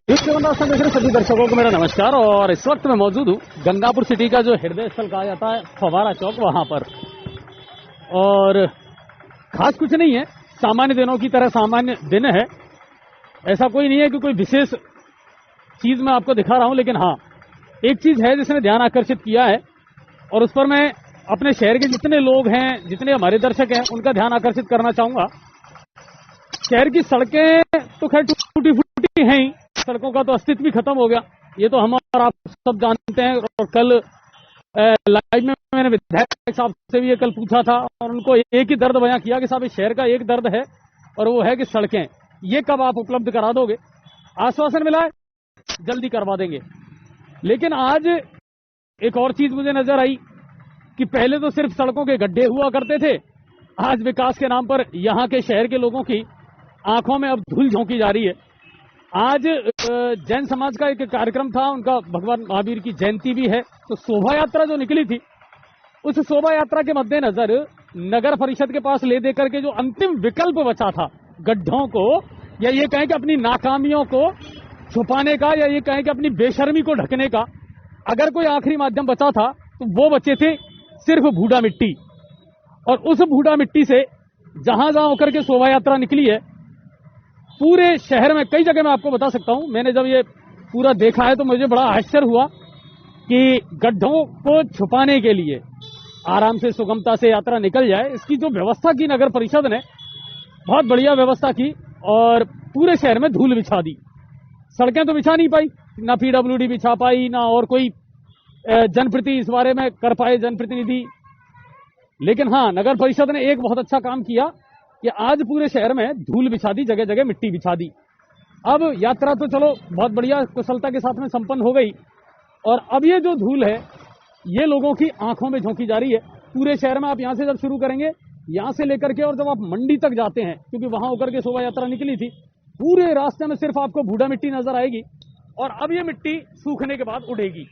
सभी दर्शकों को मेरा नमस्कार। और इस वक्त मैं मौजूद हूँ गंगापुर सिटी का जो हृदय स्थल कहा जाता है फव्वारा चौक, वहां पर। और खास कुछ नहीं है, सामान्य दिनों की तरह सामान्य दिन है। ऐसा कोई नहीं है कि कोई विशेष चीज मैं आपको दिखा रहा हूं, लेकिन हाँ, एक चीज है जिसने ध्यान आकर्षित किया है और उस पर मैं अपने शहर के जितने लोग हैं, जितने हमारे दर्शक हैं, उनका ध्यान आकर्षित करना चाहूंगा। शहर की सड़कें तो खैर टूटी फूटी हैं ही, सड़कों का तो अस्तित्व भी खत्म हो गया, ये तो हम और आप सब जानते हैं। और कल लाइव में मैंने विधायक साहब से भी ये कल पूछा था और उनको एक ही दर्द बयां किया कि साहब इस शहर का एक दर्द है और वो है कि सड़कें, ये कब आप उपलब्ध करा दोगे। आश्वासन मिला है, जल्दी करवा देंगे। लेकिन आज एक और चीज मुझे नजर आई कि पहले तो सिर्फ सड़कों के गड्ढे हुआ करते थे, आज विकास के नाम पर यहां के शहर के लोगों की आंखों में अब धूल झोंकी जा रही है। आज जैन समाज का एक कार्यक्रम था, उनका भगवान महावीर की जयंती भी है, तो शोभा यात्रा जो निकली थी, उस शोभा यात्रा के मद्देनजर नगर परिषद के पास ले देकर के जो अंतिम विकल्प बचा था गड्ढों को, या ये कहें कि अपनी नाकामियों को छुपाने का, या ये कहें कि अपनी बेशर्मी को ढकने का, अगर कोई आखिरी माध्यम बचा था तो वो बचे थे सिर्फ भूडा मिट्टी। और उस भूडा मिट्टी से जहां जहां होकर के शोभा यात्रा निकली है, पूरे शहर में कई जगह मैं आपको बता सकता हूं। मैंने जब ये पूरा देखा है तो मुझे बड़ा आश्चर्य हुआ कि गड्ढों को छुपाने के लिए आराम से सुगमता से यात्रा निकल जाए, इसकी जो व्यवस्था की नगर परिषद ने, बहुत बढ़िया व्यवस्था की और पूरे शहर में धूल बिछा दी। सड़कें तो बिछा नहीं पाई, ना पीडब्ल्यूडी बिछा पाई, ना और कोई जनप्रतिनिधि इस बारे में कर पाए जनप्रतिनिधि। लेकिन हाँ, नगर परिषद ने एक बहुत अच्छा काम किया कि आज पूरे शहर में धूल बिछा दी, जगह जगह मिट्टी बिछा दी। अब यात्रा तो चलो बहुत बढ़िया कुशलता के साथ में संपन्न हो गई, और अब ये जो धूल है ये लोगों की आंखों में झोंकी जा रही है पूरे शहर में। आप यहां से जब शुरू करेंगे, यहां से लेकर के, और जब आप मंडी तक जाते हैं, क्योंकि वहां होकर के शोभा यात्रा निकली थी, पूरे रास्ते में सिर्फ आपको भूडा मिट्टी नजर आएगी। और अब ये मिट्टी सूखने के बाद उड़ेगी,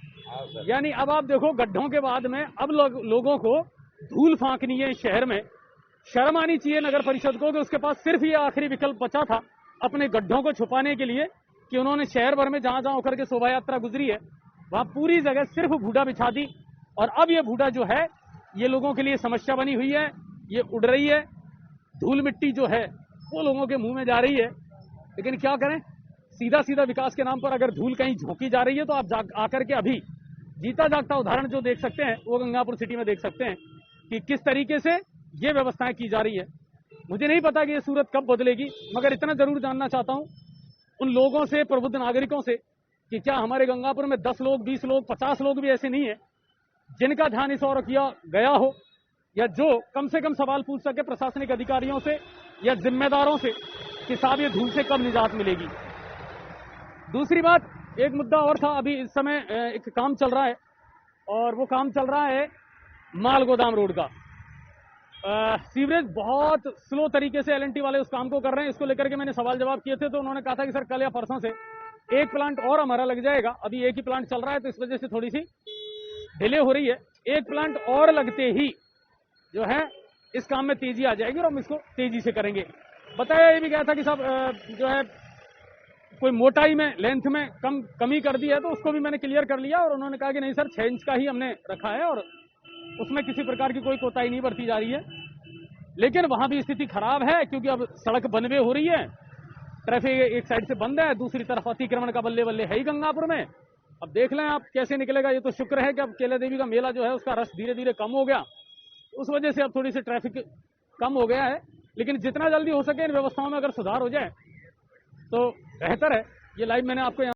यानी अब आप देखो गड्ढों के बाद में अब लोगों को धूल फांकनी है शहर में। शर्म आनी चाहिए नगर परिषद को कि उसके पास सिर्फ ये आखिरी विकल्प बचा था अपने गड्ढों को छुपाने के लिए, कि उन्होंने शहर भर में जहां जहां होकर के शोभा यात्रा गुजरी है वहां पूरी जगह सिर्फ भूडा बिछा दी। और अब ये भूडा जो है ये लोगों के लिए समस्या बनी हुई है, ये उड़ रही है, धूल मिट्टी जो है वो लोगों के मुंह में जा रही है। लेकिन क्या करें, सीधा सीधा विकास के नाम पर अगर धूल कहीं झोंकी जा रही है तो आप आकर के अभी जीता जागता उदाहरण जो देख सकते हैं वो गंगापुर सिटी में देख सकते हैं कि किस तरीके से ये व्यवस्थाएं की जा रही है। मुझे नहीं पता कि ये सूरत कब बदलेगी, मगर इतना जरूर जानना चाहता हूं उन लोगों से, प्रबुद्ध नागरिकों से, कि क्या हमारे गंगापुर में 10 लोग, 20 लोग, 50 लोग भी ऐसे नहीं है जिनका ध्यान इस ओर किया गया हो, या जो कम से कम सवाल पूछ सके प्रशासनिक अधिकारियों से या जिम्मेदारों से कि साहब ये धूल से कब निजात मिलेगी। दूसरी बात, एक मुद्दा और था। अभी इस समय एक काम चल रहा है, और वो काम चल रहा है माल गोदाम रोड का। सीवरेज बहुत स्लो तरीके से एलएनटी वाले उस काम को कर रहे हैं। इसको लेकर के मैंने सवाल जवाब किए थे तो उन्होंने कहा था कि सर कल या परसों से एक प्लांट और हमारा लग जाएगा। अभी एक ही प्लांट चल रहा है तो इस वजह से थोड़ी सी डिले हो रही है। एक प्लांट और लगते ही जो है इस काम में तेजी आ जाएगी और हम इसको तेजी से करेंगे। बताया ये भी गया था कि साहब जो है कोई मोटाई में, लेंथ में कमी कर दी है, तो उसको भी मैंने क्लियर कर लिया। और उन्होंने कहा कि नहीं सर, 6 इंच का ही हमने रखा है और उसमें किसी प्रकार की कोई कोताही नहीं बरती जा रही है। लेकिन वहां भी स्थिति खराब है, क्योंकि अब सड़क बनवे हो रही है, ट्रैफिक एक साइड से बंद है, दूसरी तरफ अतिक्रमण का बल्ले बल्ले है ही गंगापुर में। अब देख लें आप कैसे निकलेगा। ये तो शुक्र है कि अब केला देवी का मेला जो है उसका रस धीरे धीरे कम हो गया, उस वजह से अब थोड़ी सी ट्रैफिक कम हो गया है। लेकिन जितना जल्दी हो सके इन व्यवस्थाओं में अगर सुधार हो जाए तो बेहतर है। ये लाइव मैंने आपको